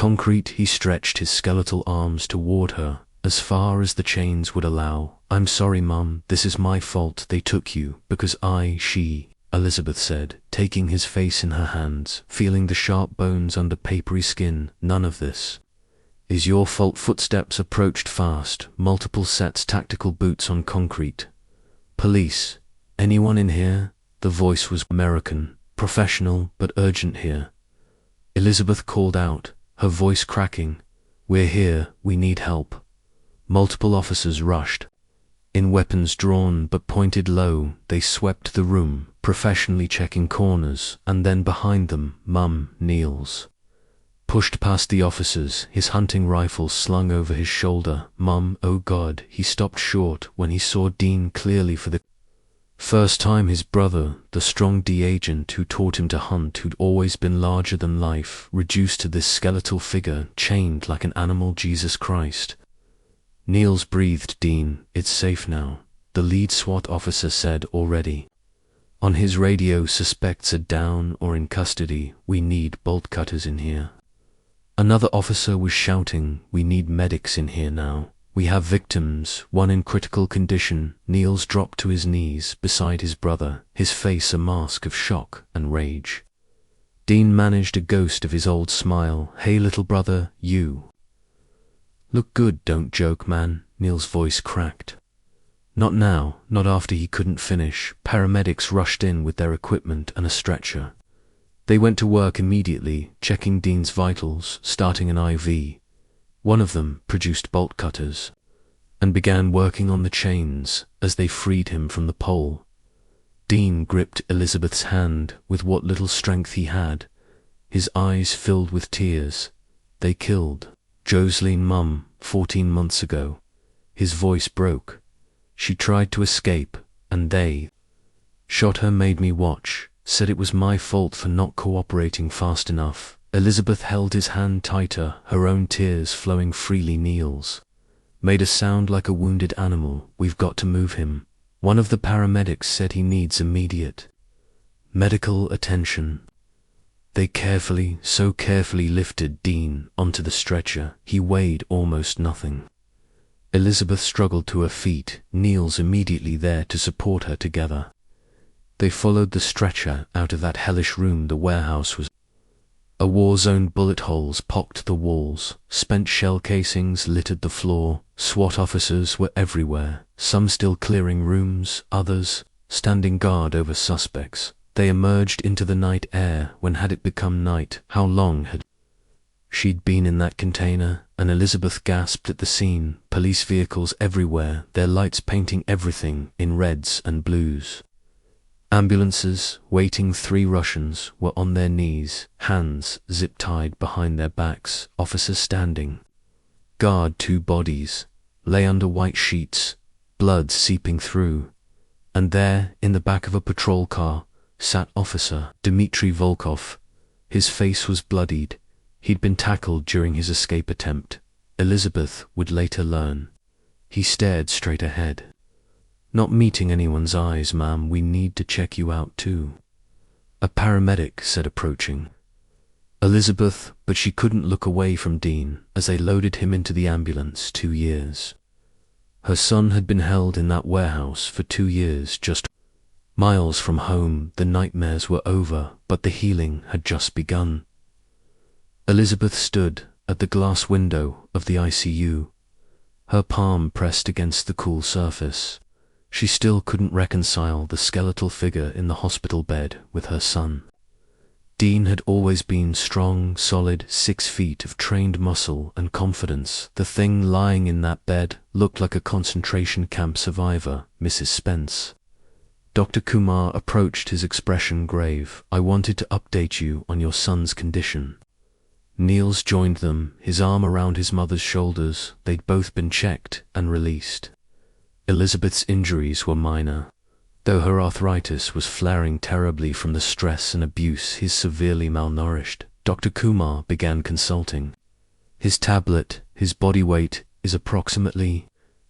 concrete, he stretched his skeletal arms toward her, as far as the chains would allow. "I'm sorry, Mum, this is my fault. They took you, because she," Elizabeth said, taking his face in her hands, feeling the sharp bones under papery skin. "None of this is your fault." Footsteps approached fast, multiple sets, tactical boots on concrete. "Police? Anyone in here?" The voice was American, professional but urgent here. Elizabeth called out, her voice cracking. "We're here, we need help." Multiple officers rushed. In, weapons drawn but pointed low, they swept the room, professionally checking corners, and then behind them, Niels pushed past the officers, his hunting rifle slung over his shoulder. "Mum, oh God." He stopped short when he saw Dean clearly for the first time. His brother, the strong D agent who taught him to hunt, who'd always been larger than life, reduced to this skeletal figure, chained like an animal. "Jesus Christ." Niels breathed. "Dean, it's safe now," the lead SWAT officer said already. On his radio, "Suspects are down or in custody. We need bolt cutters in here." Another officer was shouting, "We need medics in here now. We have victims, one in critical condition." Niels dropped to his knees beside his brother, his face a mask of shock and rage. Dean managed a ghost of his old smile. "Hey little brother, you look good, don't joke, man." Niels' voice cracked. "Not now, not after." He couldn't finish. Paramedics rushed in with their equipment and a stretcher. They went to work immediately, checking Dean's vitals, starting an IV. One of them produced bolt cutters and began working on the chains as they freed him from the pole. Dean gripped Elizabeth's hand with what little strength he had, his eyes filled with tears. "They killed Jocelyn, Mum, 14 months ago." His voice broke. "She tried to escape, and they shot her, made me watch, said it was my fault for not cooperating fast enough." Elizabeth held his hand tighter, her own tears flowing freely. Niels made a sound like a wounded animal. "We've got to move him." One of the paramedics said he needs immediate medical attention. They so carefully lifted Dean onto the stretcher. He weighed almost nothing. Elizabeth struggled to her feet, Niels immediately there to support her together. They followed the stretcher out of that hellish room. The warehouse was a war zone. Bullet holes pocked the walls, spent shell casings littered the floor. SWAT officers were everywhere, some still clearing rooms, others standing guard over suspects. They emerged into the night air. When had it become night? How long had she'd been in that container? And Elizabeth gasped at the scene. Police vehicles everywhere, their lights painting everything in reds and blues. Ambulances waiting. 3 Russians were on their knees, hands zip-tied behind their backs. Officers standing guard. 2 bodies lay under white sheets, blood seeping through. And there, in the back of a patrol car, sat Officer Dmitry Volkov. His face was bloodied. He'd been tackled during his escape attempt. Elizabeth would later learn. He stared straight ahead. "Not meeting anyone's eyes, ma'am. We need to check you out too," a paramedic said, approaching Elizabeth, but she couldn't look away from Dean as they loaded him into the ambulance. 2 years. Her son had been held in that warehouse for 2 years, just miles from home. The nightmares were over, but the healing had just begun. Elizabeth stood at the glass window of the ICU, her palm pressed against the cool surface. She still couldn't reconcile the skeletal figure in the hospital bed with her son. Dean had always been strong, solid, 6 feet of trained muscle and confidence. The thing lying in that bed looked like a concentration camp survivor. "Mrs. Spence." Dr. Kumar approached, his expression grave. "I wanted to update you on your son's condition." Niels joined them, his arm around his mother's shoulders. They'd both been checked and released. Elizabeth's injuries were minor, though her arthritis was flaring terribly from the stress and abuse. He's severely malnourished. Dr. Kumar began consulting. His tablet, his body weight is approximately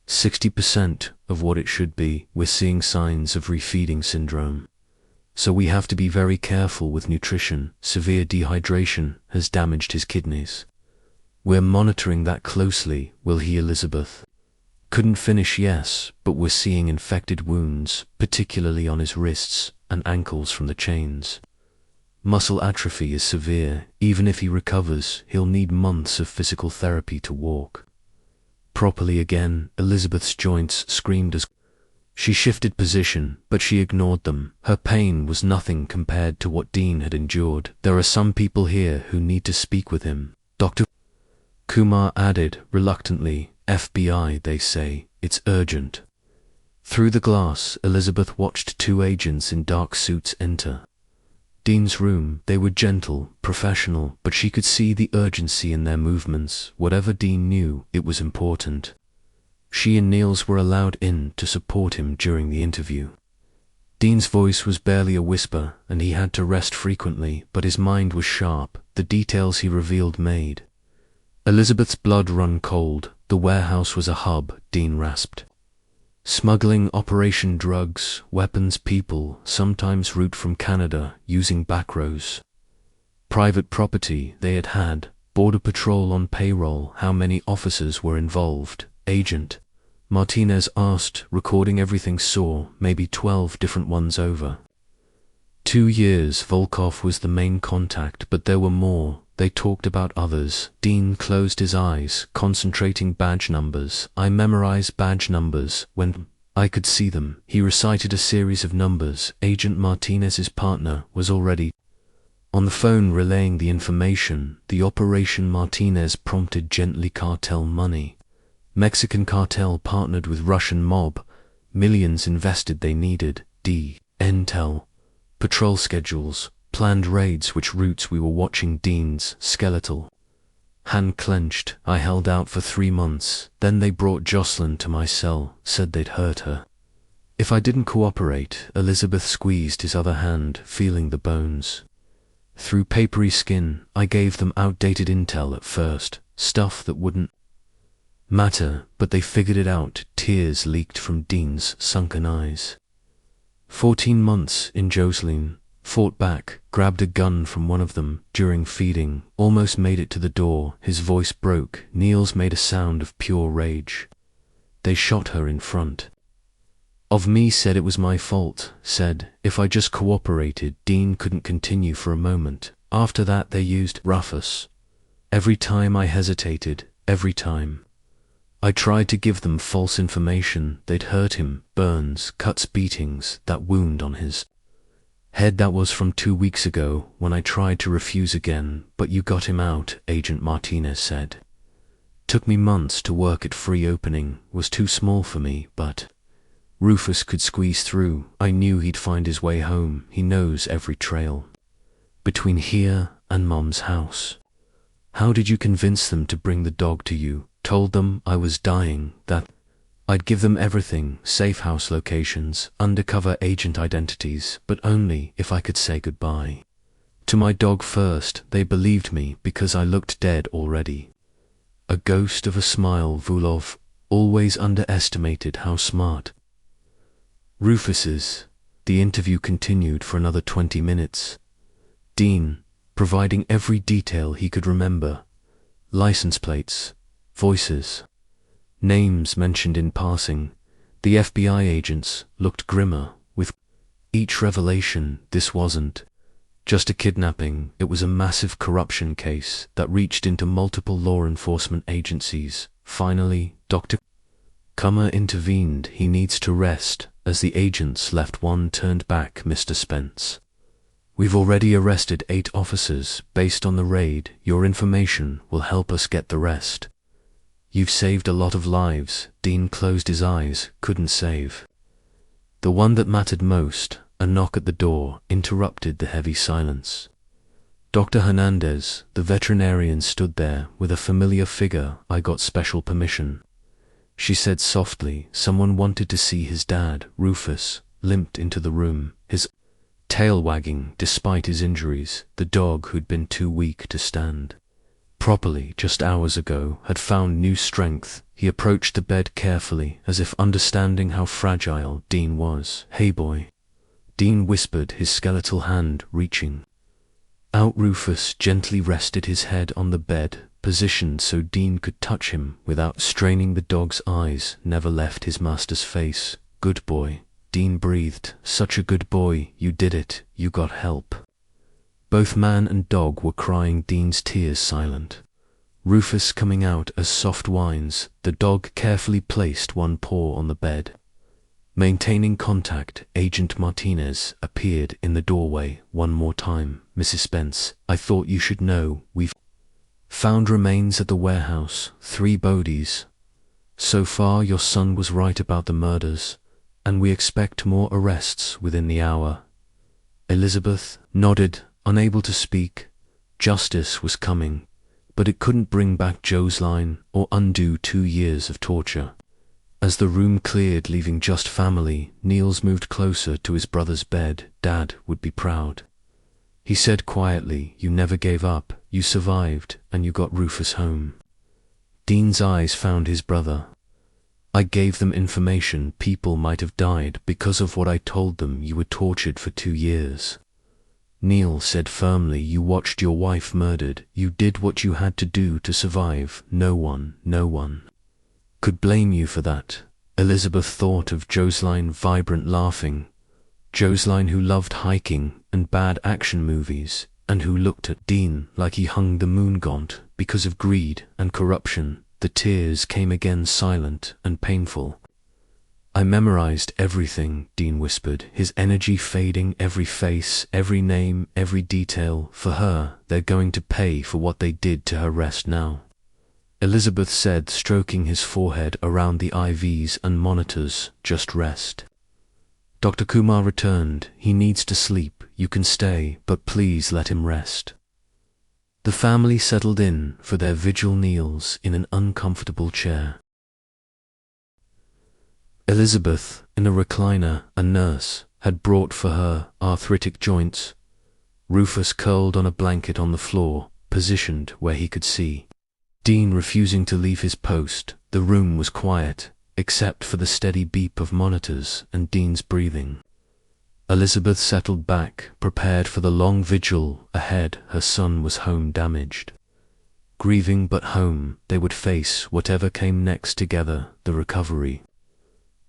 60% of what it should be. We're seeing signs of refeeding syndrome. So we have to be very careful with nutrition. Severe dehydration has damaged his kidneys. We're monitoring that closely, will he, Elizabeth? Couldn't finish yes, but we're seeing infected wounds, particularly on his wrists and ankles from the chains. Muscle atrophy is severe. Even if he recovers, he'll need months of physical therapy to walk properly again. Elizabeth's joints screamed as she shifted position, but she ignored them. Her pain was nothing compared to what Dean had endured. There are some people here who need to speak with him, Dr. Kumar added reluctantly. FBI, they say. It's urgent. Through the glass, Elizabeth watched two agents in dark suits enter Dean's room. They were gentle, professional, but she could see the urgency in their movements. Whatever Dean knew, it was important. She and Niels were allowed in to support him during the interview. Dean's voice was barely a whisper, and he had to rest frequently, but his mind was sharp. The details he revealed made Elizabeth's blood run cold. The warehouse was a hub, Dean rasped. Smuggling operation, drugs, weapons, people, sometimes route from Canada, using back roads. Private property they had, border patrol on payroll. How many officers were involved? Agent Martinez asked, recording everything. Saw maybe 12 different ones over 2 years. Volkov was the main contact, but there were more. They talked about others. Dean closed his eyes, concentrating. Badge numbers. I memorize badge numbers when I could see them. He recited a series of numbers. Agent Martinez's partner was already on the phone relaying the information. The operation Martinez prompted gently. Cartel money. Mexican cartel partnered with Russian mob. Millions invested. They needed intel, patrol schedules, planned raids. Which routes? We were watching. Dean's skeletal hand clenched. I held out for 3 months. Then they brought Jocelyn to my cell, said they'd hurt her if I didn't cooperate. Elizabeth squeezed his other hand, feeling the bones through papery skin. I gave them outdated intel at first, stuff that wouldn't matter, but they figured it out. Tears leaked from Dean's sunken eyes. 14 months in. Jocelyn fought back, grabbed a gun from one of them during feeding, almost made it to the door. His voice broke. Niels made a sound of pure rage. They shot her in front of me. Said it was my fault. Said if I just cooperated. Dean couldn't continue for a moment. After that they used Rufus. Every time I hesitated, every time I tried to give them false information, they'd hurt him. Burns, cuts, beatings. That wound on his head, that was from 2 weeks ago when I tried to refuse again. But you got him out, Agent Martinez said. Took me months to work at. Free opening was too small for me, but Rufus could squeeze through. I knew he'd find his way home. He knows every trail between here and Mom's house. How did you convince them to bring the dog to you? Told them I was dying, that I'd give them everything, safe house locations, undercover agent identities, but only if I could say goodbye to my dog first. They believed me because I looked dead already. A ghost of a smile. Vulov always underestimated how smart Rufus is. The interview continued for another 20 minutes. Dean providing every detail he could remember. License plates, voices, names mentioned in passing. The FBI agents looked grimmer with each revelation. This wasn't just a kidnapping, it was a massive corruption case that reached into multiple law enforcement agencies. Finally, Dr. Kummer intervened. He needs to rest. As the agents left, one turned back. Mr. Spence, we've already arrested 8 officers based on the raid. Your information will help us get the rest. You've saved a lot of lives. Dean closed his eyes, couldn't save the one that mattered most. A knock at the door interrupted the heavy silence. Dr. Hernandez, the veterinarian, stood there with a familiar figure. I got special permission, she said softly. Someone wanted to see his dad. Rufus limped into the room, his tail wagging despite his injuries. The dog, who'd been too weak to stand properly just hours ago, had found new strength. He approached the bed carefully, as if understanding how fragile Dean was. Hey boy, Dean whispered, his skeletal hand reaching out. Rufus gently rested his head on the bed. positioned so Dean could touch him without straining. The dog's eyes never left his master's face. "Good boy," Dean breathed. "Such a good boy. You did it. You got help." Both man and dog were crying, Dean's tears silent. Rufus coming out as soft whines. The dog carefully placed one paw on the bed. Maintaining contact, Agent Martinez appeared in the doorway one more time. "Mrs. Spence, I thought you should know. We've found remains at the warehouse, 3 bodies. So far your son was right about the murders, and we expect more arrests within the hour." Elizabeth nodded, unable to speak. Justice was coming, but it couldn't bring back Joseline or undo 2 years of torture. As the room cleared, leaving just family, Niels moved closer to his brother's bed. "Dad would be proud," he said quietly. "You never gave up. You survived, and you got Rufus home." Dean's eyes found his brother. "I gave them information. People might have died because of what I told them. You were tortured for 2 years. Neil said firmly, "You watched your wife murdered. You did what you had to do to survive. No one could blame you for that." Elizabeth thought of Joseline, vibrant, laughing. Joseline who loved hiking and bad action movies, and who looked at Dean like he hung the moon gaunt because of greed and corruption. The tears came again, silent and painful. "I memorized everything," Dean whispered, his energy fading. "Every face, every name, every detail. For her, they're going to pay for what they did to her. Rest now," Elizabeth said, stroking his forehead around the IVs and monitors. "Just rest." Dr. Kumar returned. "He needs to sleep. You can stay, but please let him rest." The family settled in for their vigil, Niels in an uncomfortable chair. Elizabeth in a recliner. A nurse had brought for her arthritic joints. Rufus curled on a blanket on the floor, positioned where he could see. Dean refusing to leave his post. The room was quiet, except for the steady beep of monitors and Dean's breathing. Elizabeth settled back, prepared for the long vigil ahead. Her son was home, damaged, grieving, but home. They would face whatever came next together, the recovery,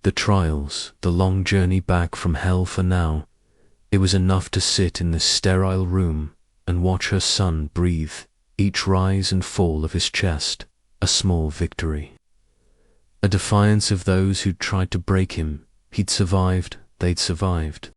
the trials, the long journey back from hell. For now, it was enough to sit in this sterile room and watch her son breathe, each rise and fall of his chest a small victory. A defiance of those who'd tried to break him. He'd survived, they'd survived.